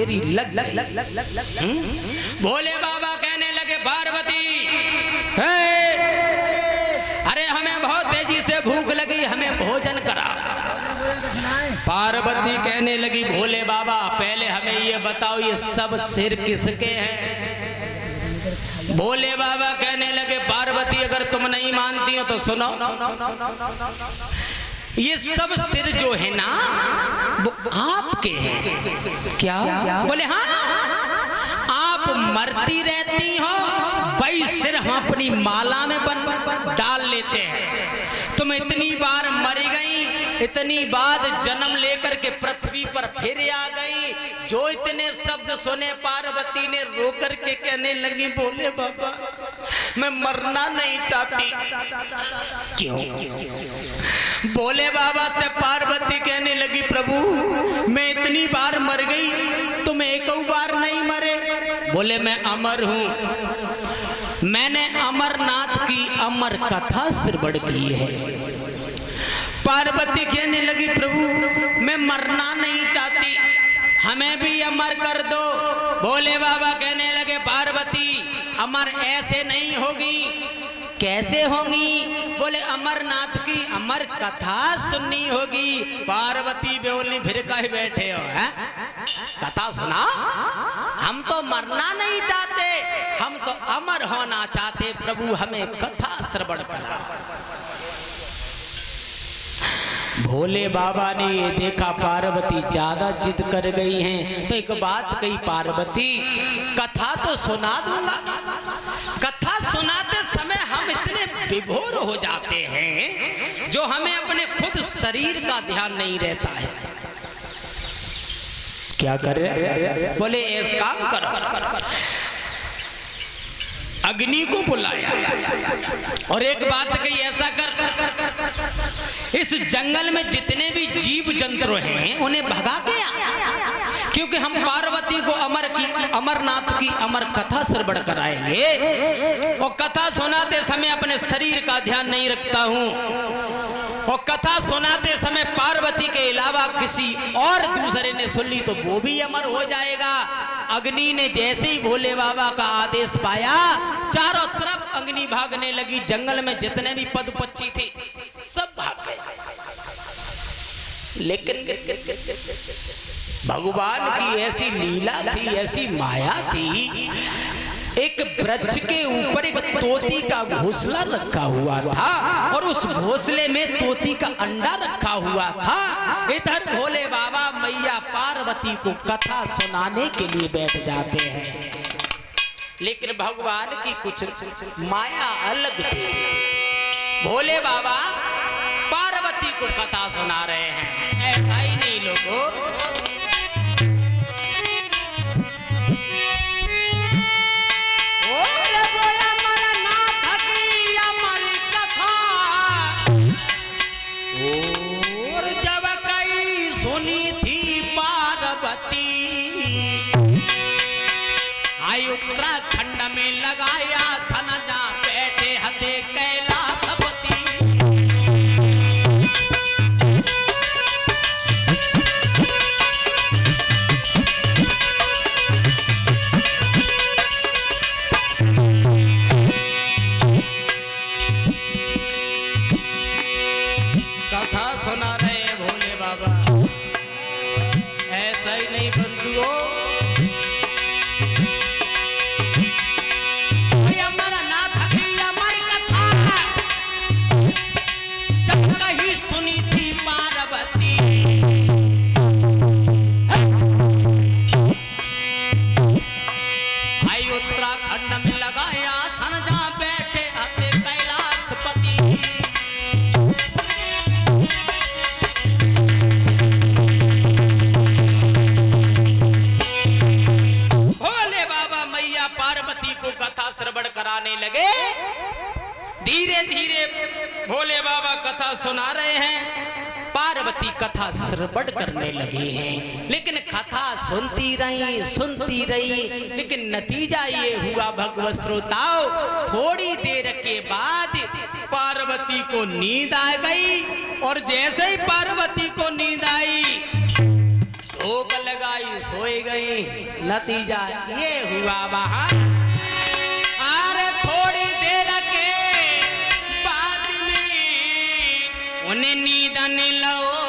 तेरी लग भोले बाबा कहने लगे पार्वती अरे हमें बहुत तेजी से भूख लगी, हमें भोजन करा। पार्वती कहने लगी भोले बाबा पहले हमें ये बताओ ये सब सिर किसके हैं। भोले बाबा कहने लगे पार्वती अगर तुम नहीं मानती हो तो सुनो, ये सब सिर जो है ना वो आपके हैं। क्या? बोले हाँ, आप मरती रहती हो वही सिर हम अपनी माला में डाल लेते हैं। तुम इतनी बार मर गई, इतनी बार जन्म लेकर के पृथ्वी पर फिर आ गई। जो इतने शब्द सुने पार्वती ने रो कर के कहने लगी भोले बाबा मैं मरना नहीं चाहती। क्यों? भोले बाबा से पार्वती कहने लगी प्रभु मैं इतनी बार मर गई, तुम एक बार नहीं मरे। बोले मैं अमर हूं, मैंने अमरनाथ की अमर कथा श्रवण की है। पार्वती कहने लगी प्रभु मैं मरना नहीं चाहती, हमें भी अमर कर दो। भोले बाबा कहने लगे पार्वती अमर ऐसे नहीं होगी। कैसे होंगी? बोले अमरनाथ की अमर कथा सुननी होगी। पार्वती बोली फिर कहीं बैठे हो है? कथा सुना? हम तो मरना नहीं चाहते, हम तो अमर होना चाहते। प्रभु हमें कथा श्रवण करा। भोले बाबा ने ये देखा पार्वती ज्यादा जिद कर गई हैं, तो एक बात कही पार्वती कथा तो सुना दूंगा। कथा सुनाते समय हम इतने विभोर हो जाते हैं जो हमें अपने खुद शरीर का ध्यान नहीं रहता है। क्या करें? बोले एक काम करो, अग्नि को बुलाया और एक बात कही ऐसा कर इस जंगल में जितने भी जीव जंतु हैं उन्हें भगा के आ, क्योंकि हम पार्वती को अमरनाथ की अमर कथा श्रवण कराएंगे। और कथा सुनाते समय अपने शरीर का ध्यान नहीं रखता हूं, और कथा सुनाते समय पार्वती के अलावा किसी और दूसरे ने सुन ली तो वो भी अमर हो जाएगा। अग्नि ने जैसे ही भोले बाबा का आदेश पाया चारों तरफ अग्नि भागने लगी। जंगल में जितने भी पशु पक्षी थे सब भाग गए। लेकिन भगवान की ऐसी लीला थी, ऐसी माया थी, एक वृक्ष के ऊपर एक तोती का घोंसला रखा हुआ था और उस घोंसले में तोती का अंडा रखा हुआ था। इधर भोले बाबा मैया पार्वती को कथा सुनाने के लिए बैठ जाते हैं। लेकिन भगवान की कुछ माया अलग थी। भोले बाबा पार्वती को कथा सुना रहे हैं, ऐसा ही नहीं लोगों। उत्तराखंड में लगाया सनजा बैठे हते कैलाशपति। कथा सुना रहे भोले बाबा, ऐसा ही नहीं बंधुओं। लगे धीरे धीरे भोले बाबा कथा सुना रहे हैं, पार्वती कथा श्रवण करने लगी हैं। लेकिन कथा सुनती रही, लेकिन नतीजा ये हुआ भगवत श्रोताओं, थोड़ी देर के बाद पार्वती को नींद आ गई। और जैसे ही पार्वती को नींद आई भूख लगाई सोई गई, नतीजा ये हुआ वहां। अरे थोड़ी देर के बाद में उन्हें नींद न लो